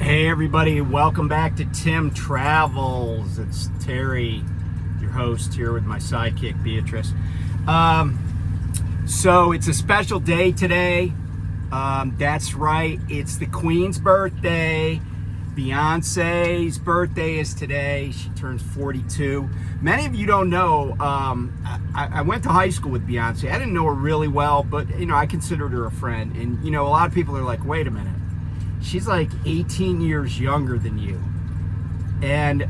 Hey everybody, welcome back to Tim Travels. It's Terry, your host, here with my sidekick Beatrice. So it's a special day today. That's right, it's the Queen's birthday. Beyonce's birthday is today. She turns 42. Many of you don't know, I went to high school with Beyonce. I didn't know her really well, but I considered her a friend. And a lot of people are like, wait a minute. She's like 18 years younger than you. And,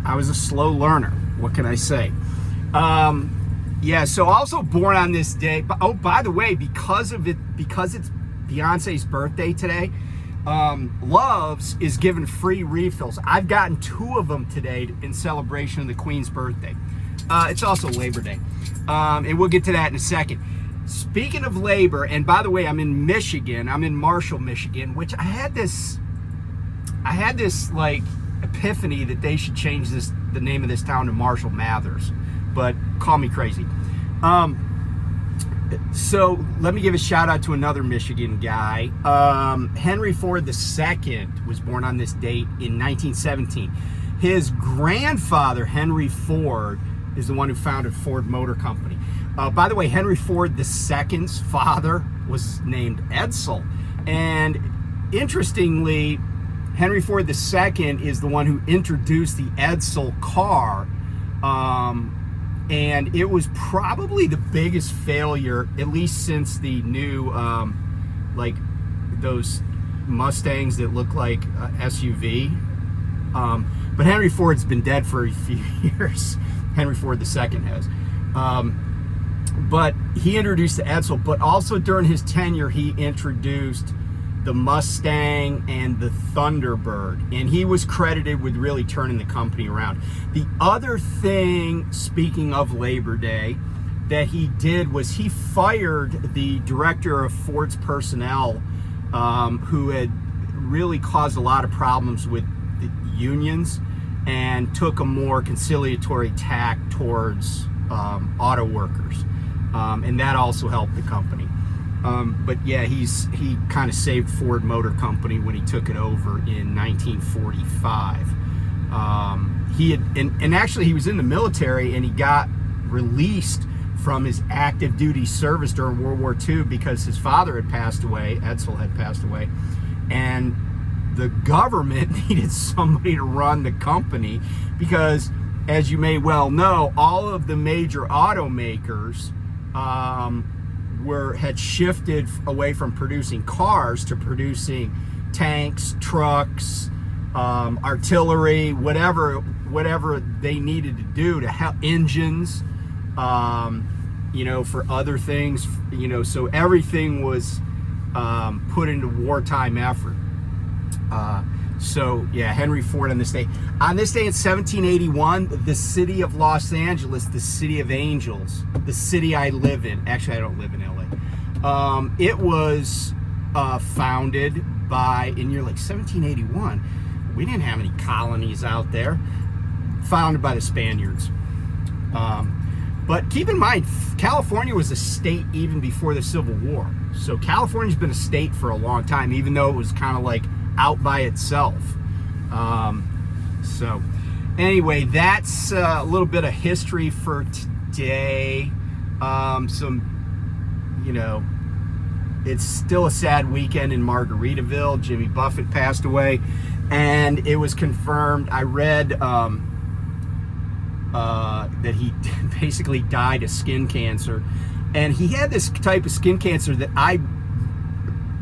I was a slow learner. What can I say? So also born on this day. Oh, by the way, because it's Beyonce's birthday today, Love's is giving free refills. I've gotten 2 of them today in celebration of the Queen's birthday. It's also Labor Day. And we'll get to that in a second. Speaking of labor, and by the way, I'm in Michigan. I'm in Marshall, Michigan, which I had this like epiphany that they should change the name of this town to Marshall Mathers, but call me crazy. So let me give a shout out to another Michigan guy. Henry Ford II was born on this date in 1917. His grandfather, Henry Ford, is the one who founded Ford Motor Company. By the way, Henry Ford II's father was named Edsel. And interestingly, Henry Ford II is the one who introduced the Edsel car. And it was probably the biggest failure, at least since the new, like those Mustangs that look like SUV. But Henry Ford's been dead for a few years. Henry Ford II has. But he introduced the Edsel, but also during his tenure, he introduced the Mustang and the Thunderbird, and he was credited with really turning the company around. The other thing, speaking of Labor Day, that he did was he fired the director of Ford's personnel, who had really caused a lot of problems with the unions, and took a more conciliatory tack towards auto workers. And that also helped the company. But yeah, he kind of saved Ford Motor Company when he took it over in 1945. He had, and actually he was in the military, and he got released from his active duty service during World War II because his father had passed away, Edsel had passed away, and the government needed somebody to run the company because, as you may well know, all of the major automakers had shifted away from producing cars to producing tanks, trucks, artillery, whatever they needed to do to help, engines, for other things, so everything was put into wartime effort. So yeah, Henry Ford on this day. On this day in 1781, the city of Los Angeles, the city of angels, the city I live in. Actually, I don't live in LA. It was founded by, in year like 1781. We didn't have any colonies out there. Founded by the Spaniards. But keep in mind, California was a state even before the Civil War. So California's been a state for a long time, even though it was kind of like out by itself. So anyway, that's a little bit of history for today. It's still a sad weekend in Margaritaville. Jimmy Buffett passed away, and it was confirmed. I read that he basically died of skin cancer, and he had this type of skin cancer that I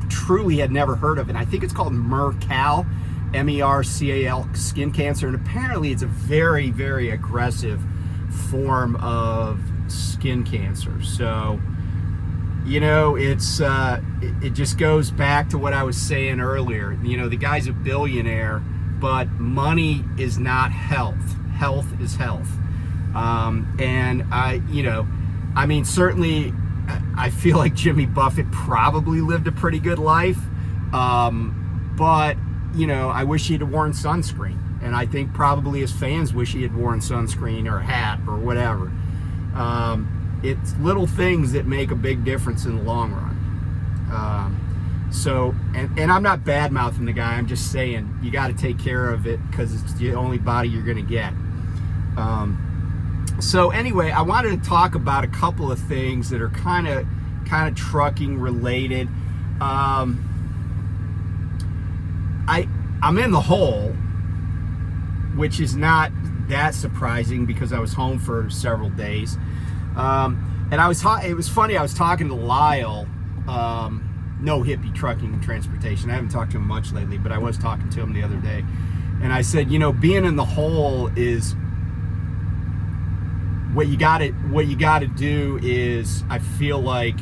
truly had never heard of, and I think it's called Mercal, MERCAL, skin cancer, and apparently it's a very, very aggressive form of skin cancer. So it just goes back to what I was saying earlier. The guy's a billionaire, but money is not health. Health is health. Certainly I feel like Jimmy Buffett probably lived a pretty good life, but I wish he'd have worn sunscreen, and I think probably his fans wish he had worn sunscreen or a hat or whatever. It's little things that make a big difference in the long run. So, and I'm not bad mouthing the guy. I'm just saying you got to take care of it because it's the only body you're going to get. So anyway, I wanted to talk about a couple of things that are kind of trucking related. I'm in the hole, which is not that surprising because I was home for several days. And it was funny, I was talking to Lyle, No Hippie Trucking and Transportation. I haven't talked to him much lately, but I was talking to him the other day. And I said, being in the hole is what you got to do is, I feel like,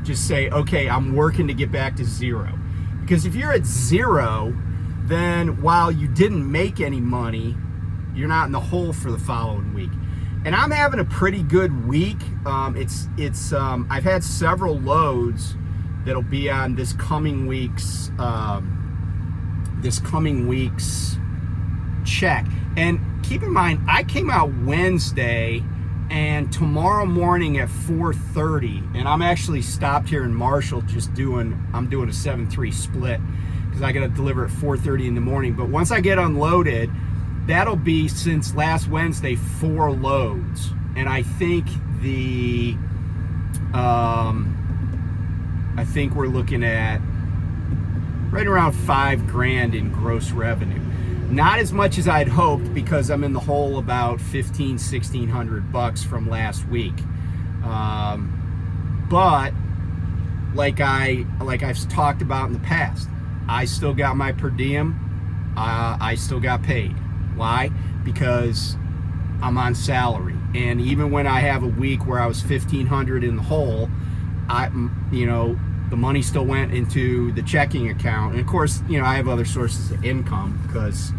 just say, okay, I'm working to get back to zero. Because if you're at zero, then while you didn't make any money, you're not in the hole for the following week. And I'm having a pretty good week. I've had several loads that'll be on this coming week's check. And keep in mind, I came out Wednesday, and tomorrow morning at 4:30, and I'm actually stopped here in Marshall I'm doing a 7-3 split because I got to deliver at 4:30 in the morning. But once I get unloaded, that'll be, since last Wednesday, 4 loads. And I think I think we're looking at right around $5,000 in gross revenue. Not as much as I'd hoped because I'm in the hole about $1,600 from last week. But like I've talked about in the past, I still got my per diem. I still got paid. Why? Because I'm on salary. And even when I have a week where I was $1,500 in the hole, the money still went into the checking account. And of course, I have other sources of income because,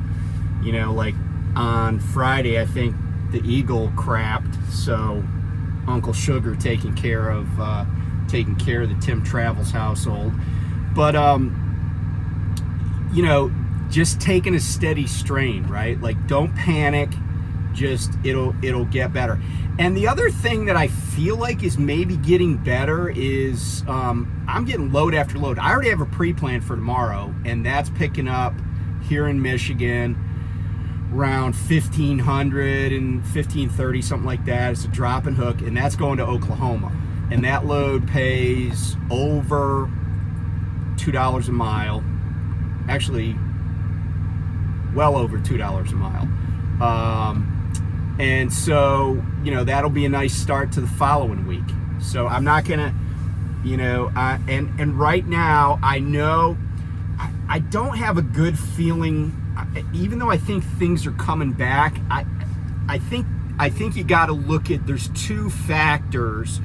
like on Friday, I think the Eagle crapped. So Uncle Sugar taking care of the Tim Travels household. But, just taking a steady strain, right? Like, don't panic. Just it'll get better. And the other thing that I feel like is maybe getting better is I'm getting load after load. I already have a pre-plan for tomorrow, and that's picking up here in Michigan around 1,500 and 1,530, something like that. It's a drop and hook, and that's going to Oklahoma. And that load pays over $2 a mile. Actually, well over $2 a mile. And so, that'll be a nice start to the following week. So I'm not gonna, and right now I know I don't have a good feeling, even though I think things are coming back. I think you got to look at, there's 2 factors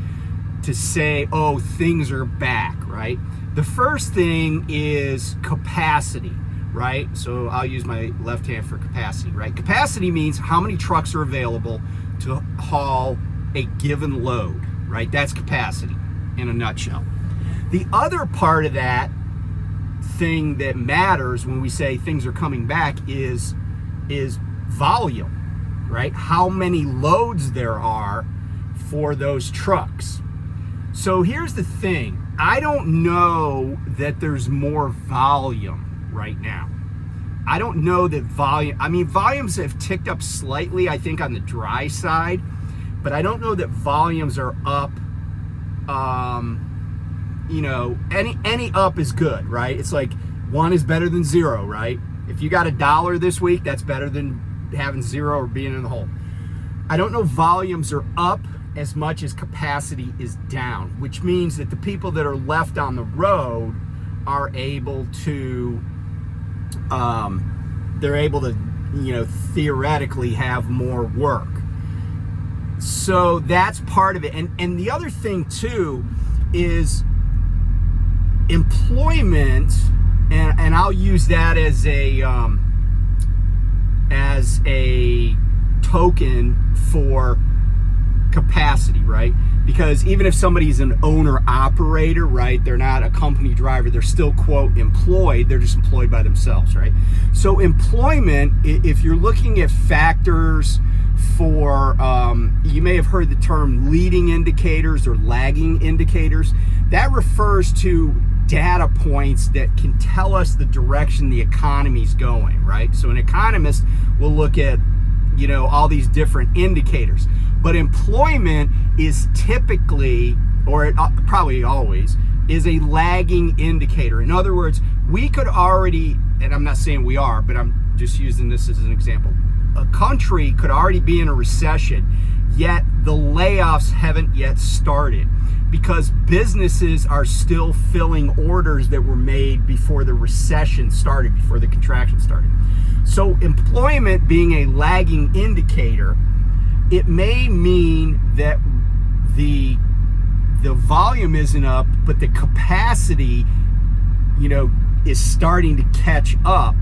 to say, oh, things are back, right? The first thing is capacity. Right? So I'll use my left hand for capacity, right? Capacity means how many trucks are available to haul a given load, right? That's capacity in a nutshell. The other part of that thing that matters when we say things are coming back is volume, right? How many loads there are for those trucks. So here's the thing. I don't know that there's more volume right now. I don't know that volumes have ticked up slightly, I think, on the dry side, but I don't know that volumes are up. Any up is good, right? It's like 1 is better than 0, right? If you got $1 this week, that's better than having 0 or being in the hole. I don't know volumes are up as much as capacity is down, which means that the people that are left on the road are able to theoretically have more work. So that's part of it. And the other thing too is employment, and I'll use that as a token for capacity, right? Because even if somebody's an owner operator, right, they're not a company driver, they're still, quote, employed, they're just employed by themselves, right? So employment, if you're looking at factors for, you may have heard the term leading indicators or lagging indicators. That refers to data points that can tell us the direction the economy's going, right? So an economist will look at, all these different indicators, but employment is typically, or it probably always, is a lagging indicator. In other words, we could already, and I'm not saying we are, but I'm just using this as an example. A country could already be in a recession, yet the layoffs haven't yet started because businesses are still filling orders that were made before the recession started, before the contraction started. So employment being a lagging indicator, it may mean that the volume isn't up, but the capacity, is starting to catch up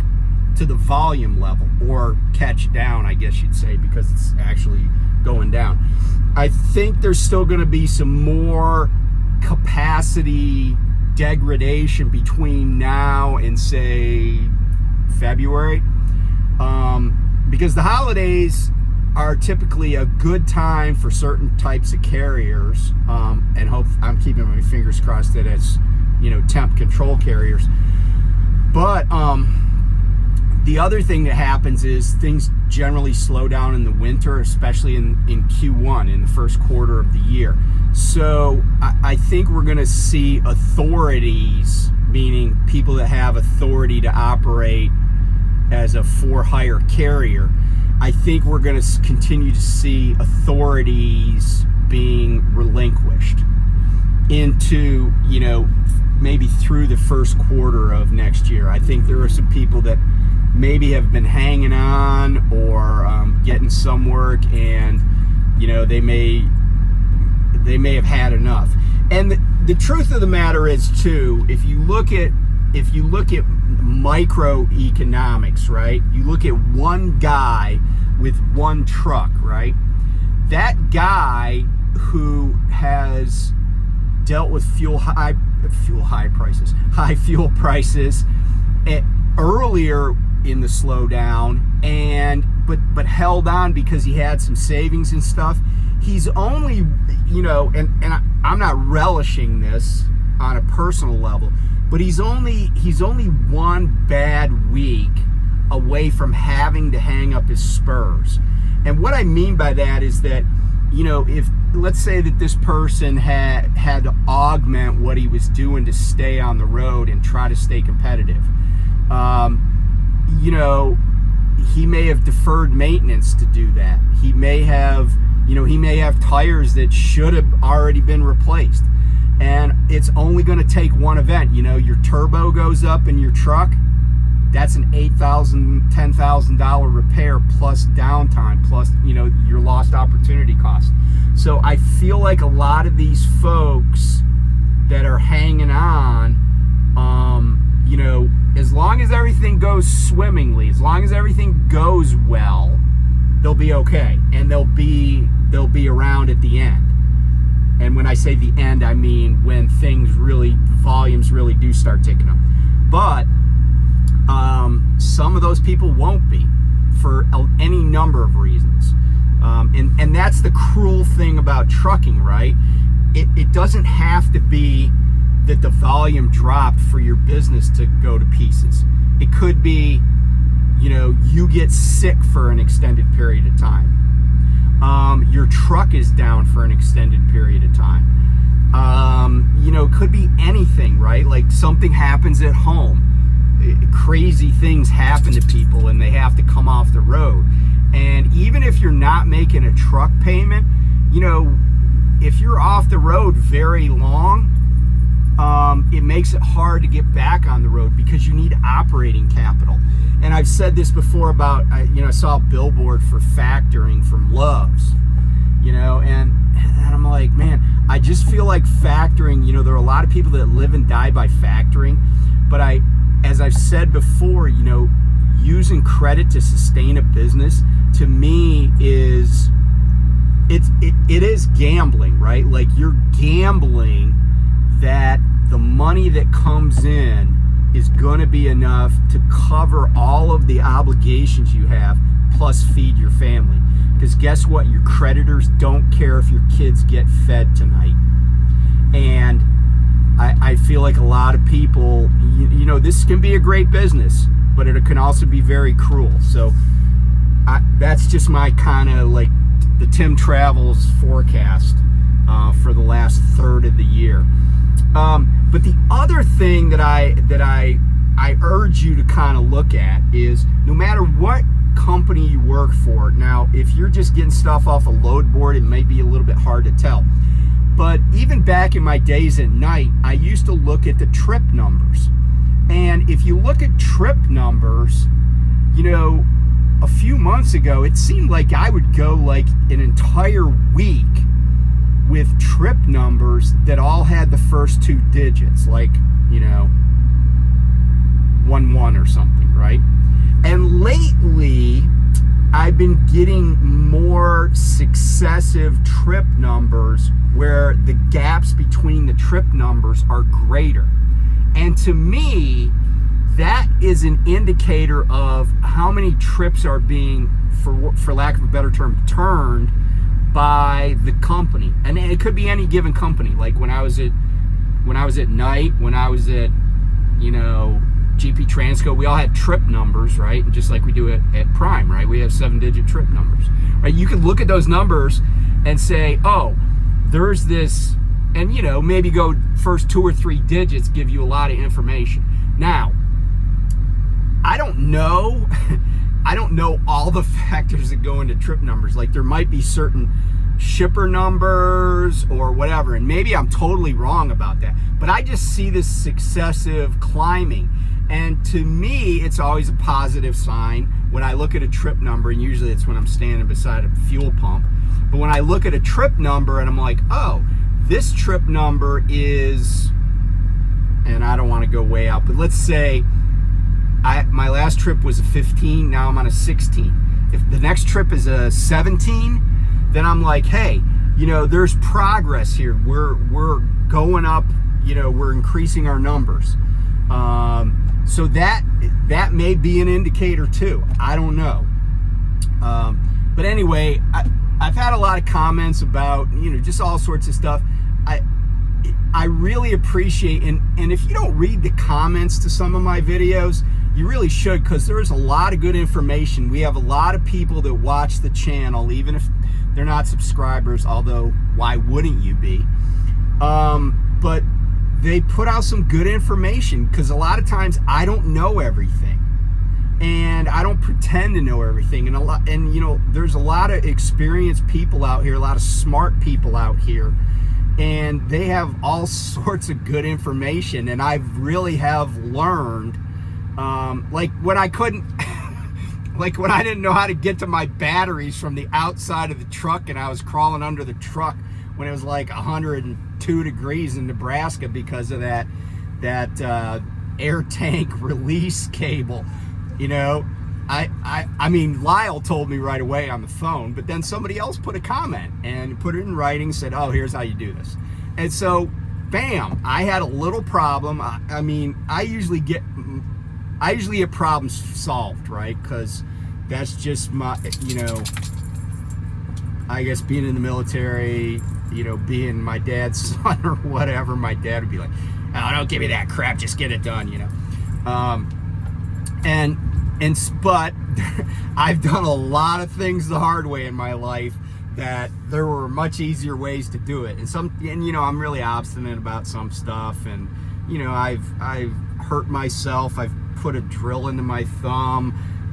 to the volume level, or catch down, I guess you'd say, because it's actually going down. I think there's still going to be some more capacity degradation between now and, say, February, because the holidays are typically a good time for certain types of carriers, and I'm keeping my fingers crossed that it's temp control carriers. But the other thing that happens is things generally slow down in the winter, especially in Q1, in the first quarter of the year. So I think we're going to see authorities, meaning people that have authority to operate as a for-hire carrier, I think we're going to continue to see authorities being relinquished into, maybe through the first quarter of next year. I think there are some people that maybe have been hanging on or getting some work, and they may have had enough. And the truth of the matter is too, if you look at microeconomics, right? You look at one guy with one truck, right? That guy who has dealt with high fuel prices earlier in the slowdown, but held on because he had some savings and stuff. He's only, and I'm not relishing this on a personal level, but he's only one bad week away from having to hang up his spurs. And what I mean by that is that, if let's say that this person had to augment what he was doing to stay on the road and try to stay competitive, he may have deferred maintenance to do that. He may have tires that should have already been replaced. And it's only going to take one event. Your turbo goes up in your truck. That's an $8,000, $10,000 repair plus downtime, plus, your lost opportunity cost. So I feel like a lot of these folks that are hanging on, as long as everything goes swimmingly, as long as everything goes well, they'll be okay. And they'll be around at the end. And when I say the end, I mean when volumes really do start ticking up. But some of those people won't be, for any number of reasons. And that's the cruel thing about trucking, right? It doesn't have to be that the volume dropped for your business to go to pieces. It could be, you get sick for an extended period of time. Your truck is down for an extended period of time. It could be anything, right? Like something happens at home. Crazy things happen to people and they have to come off the road. And even if you're not making a truck payment, if you're off the road very long, it makes it hard to get back on the road because you need operating capital. And I've said this before about, I saw a billboard for factoring from Love's, and I'm like, man, I just feel like factoring, there are a lot of people that live and die by factoring, but as I've said before, using credit to sustain a business, to me it is gambling, right? Like you're gambling that the money that comes in is going to be enough to cover all of the obligations you have, plus feed your family. Because guess what? Your creditors don't care if your kids get fed tonight. And I feel like a lot of people, you know, this can be a great business, but it can also be very cruel. So that's just my kind of like the Tim Travels forecast for the last third of the year. But the other thing that I urge you to kind of look at is, no matter what company you work for, now if you're just getting stuff off a load board, it may be a little bit hard to tell. But even back in my days at night, I used to look at the trip numbers. And if you look at trip numbers, you know, a few months ago, it seemed like I would go like an entire week with trip numbers that all had the first two digits, like, you know, 11 or something, right? And lately, I've been getting more successive trip numbers where the gaps between the trip numbers are greater. And to me, that is an indicator of how many trips are being, for lack of a better term, turned by the company. And it could be any given company. Like when I was at night, when I was at, you know, GP Transco, we all had trip numbers, right? Just like we do at Prime, right? We have 7-digit trip numbers, right? You can look at those numbers and say, oh, there's this, and, you know, maybe go first 2 or 3 digits give you a lot of information. Now, I don't know all the factors that go into trip numbers. Like there might be certain shipper numbers or whatever, and maybe I'm totally wrong about that, but I just see this successive climbing. And to me, it's always a positive sign when I look at a trip number, and usually it's when I'm standing beside a fuel pump. But when I look at a trip number and I'm like, oh, this trip number is, and I don't want to go way out, but let's say my last trip was a 15, now I'm on a 16. If the next trip is a 17, then I'm like, hey, you know, there's progress here. We're going up, you know, we're increasing our numbers. So that may be an indicator too. I don't know. But anyway, I've had a lot of comments about, you know, just all sorts of stuff. I really appreciate, and if you don't read the comments to some of my videos, you really should, because there's a lot of good information. We have a lot of people that watch the channel, even if they're not subscribers, although why wouldn't you be? But they put out some good information, because a lot of times I don't know everything, and I don't pretend to know everything, and you know, there's a lot of experienced people out here, a lot of smart people out here, and they have all sorts of good information, and I really have learned, like when I couldn't like when I didn't know how to get to my batteries from the outside of the truck, and I was crawling under the truck when it was like 102 degrees in Nebraska because of that air tank release cable. You know, I mean, Lyle told me right away on the phone, but then somebody else put a comment and put it in writing, said, oh, here's how you do this. And so, bam, I had a little problem. I mean, I usually get problems solved, right? Because that's just my, you know, I guess being in the military, you know, being my dad's son or whatever, my dad would be like, oh, don't give me that crap, just get it done, you know. But I've done a lot of things the hard way in my life that there were much easier ways to do it. And you know, I'm really obstinate about some stuff, and you know, I've hurt myself. I've put a drill into my thumb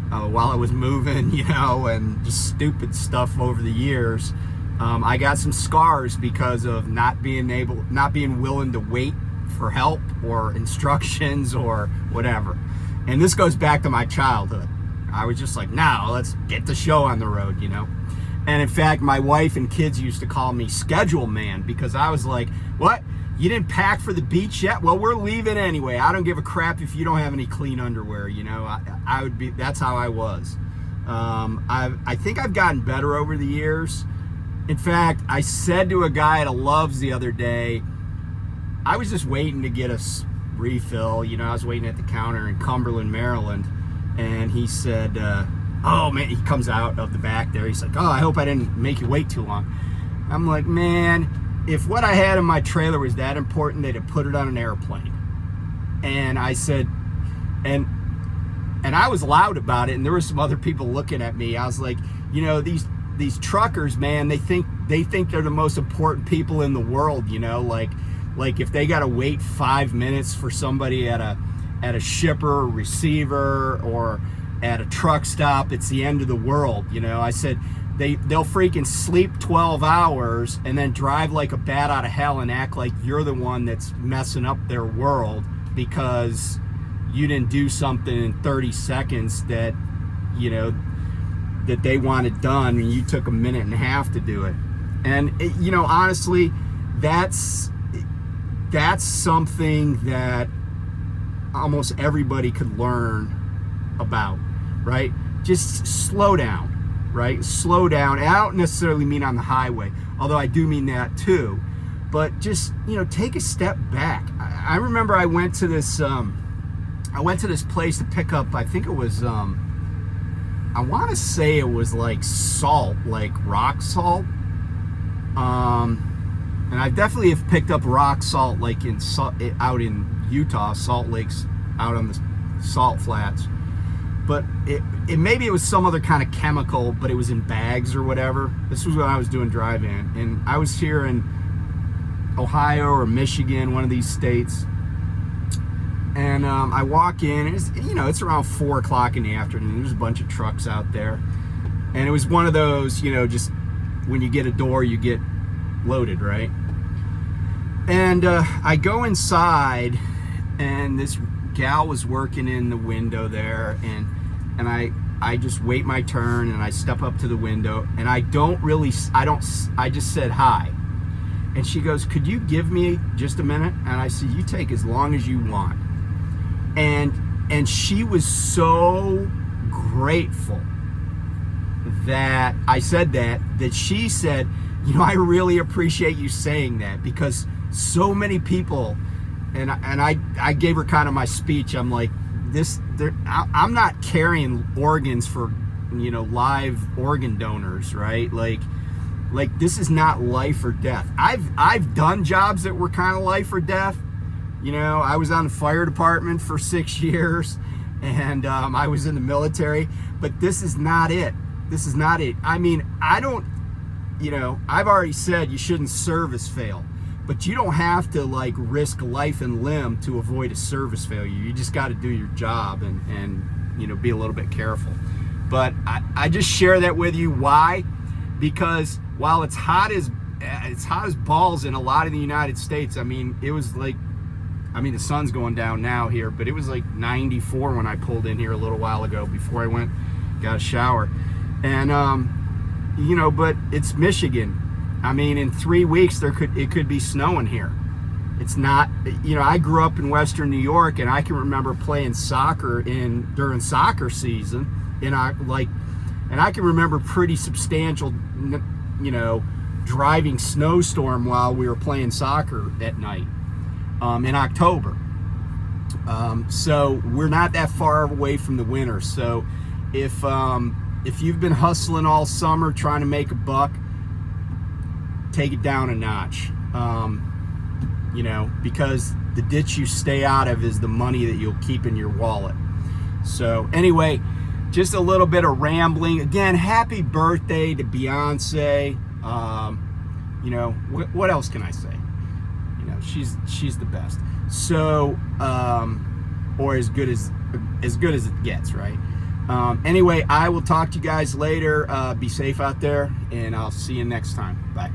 while I was moving, you know, and just stupid stuff over the years. I got some scars because of not being willing to wait for help or instructions or whatever. And this goes back to my childhood. I was just like, now let's get the show on the road, you know. And in fact, my wife and kids used to call me schedule man, because I was like, what? You didn't pack for the beach yet? Well, we're leaving anyway. I don't give a crap if you don't have any clean underwear, you know. I would be, that's how I was. I think I've gotten better over the years. In fact, I said to a guy at a Love's the other day, I was just waiting to get a refill, you know. I was waiting at the counter in Cumberland, Maryland, and he said, oh man, he comes out of the back there, he's like, oh, I hope I didn't make you wait too long. I'm like, man, if what I had in my trailer was that important, they'd have put it on an airplane. And I said, and I was loud about it, and there were some other people looking at me. I was like, you know, these truckers, man, they think they're the most important people in the world, you know, like if they got to wait 5 minutes for somebody at a shipper or receiver or at a truck stop, it's the end of the world, you know. I said they'll freaking sleep 12 hours and then drive like a bat out of hell and act like you're the one that's messing up their world because you didn't do something in 30 seconds that, you know, that they wanted done and you took a minute and a half to do it. And you know, honestly, that's something that almost everybody could learn about, right? Just slow down, right? Slow down. And I don't necessarily mean on the highway, although I do mean that too. But just, you know, take a step back. I remember I went to this place to pick up, I think it was, I want to say it was like salt, like rock salt. And I definitely have picked up rock salt, like out in Utah, Salt Lakes, out on the salt flats. But it maybe it was some other kind of chemical, but it was in bags or whatever. This was when I was doing drive-in, and I was here in Ohio or Michigan, one of these states. And I walk in, and it's around 4 o'clock in the afternoon. There's a bunch of trucks out there, and it was one of those, you know, just when you get a door, you get loaded, right? And I go inside, and this gal was working in the window there, and I just wait my turn, and I step up to the window, and I just said hi. And she goes, "Could you give me just a minute?" And I said, "You take as long as you want." And she was so grateful that I said that she said, "You know, I really appreciate you saying that, because so many people," and I gave her kind of my speech. I'm like, I'm not carrying organs for, you know, live organ donors, right? Like this is not life or death. I've done jobs that were kind of life or death. You know, I was on the fire department for 6 years, and I was in the military, but this is not it. This is not it. I mean, I've already said you shouldn't service fail, but you don't have to like risk life and limb to avoid a service failure. You just got to do your job and you know, be a little bit careful. But I just share that with you. Why? Because while it's hot as balls in a lot of the United States, I mean, it was like, the sun's going down now here, but it was like 94 when I pulled in here a little while ago before I got a shower. And, you know, but it's Michigan. I mean, in 3 weeks, it could be snowing here. It's not, you know, I grew up in Western New York, and I can remember playing soccer during soccer season, and I can remember pretty substantial, you know, driving snowstorm while we were playing soccer at night in October. So we're not that far away from the winter. So if you've been hustling all summer trying to make a buck, take it down a notch. You know, because the ditch you stay out of is the money that you'll keep in your wallet. So anyway, just a little bit of rambling. Again, happy birthday to Beyonce. You know, what else can I say? You know, she's the best. So, or as good as it gets, right? Anyway, I will talk to you guys later. Be safe out there, and I'll see you next time. Bye.